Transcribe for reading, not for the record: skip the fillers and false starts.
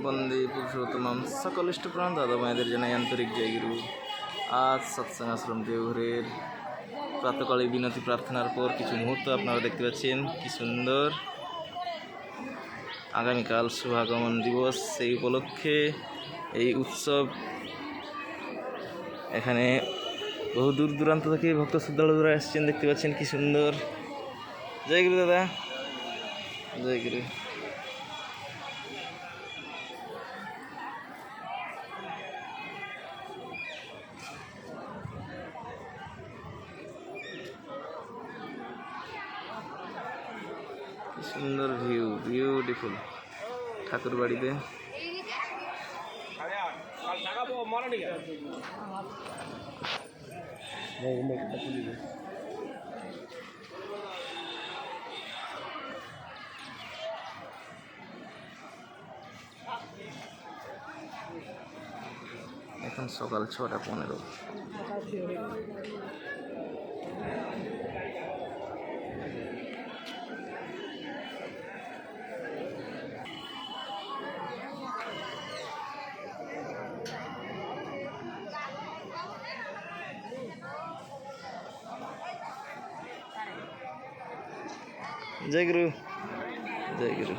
বন্দে পুরুষোত্তম সকল ইষ্টপ্রাণ দাদা মায়েদের জানাই আন্তরিক জয়গুরু। আজ সৎসঙ্গ আশ্রম দেওঘরের প্রাতকালে বিনতি প্রার্থনার পর কিছু মুহূর্ত আপনারা দেখতে পাচ্ছেন কি সুন্দর। আগামীকাল শুভাগমন দিবস, সেই উপলক্ষে এই উৎসব। এখানে বহু দূর দূরান্ত থেকে ভক্ত শ্রদ্ধালুরা এসছেন, দেখতে পাচ্ছেন কি সুন্দর। জয় গুরু দাদা, জয় গুরু। সুন্দর ভিউ, বিউটিফুল ঠাকুর বাড়িতে। এখন সকাল 6:15। জয় গুরু, জয় গুরু।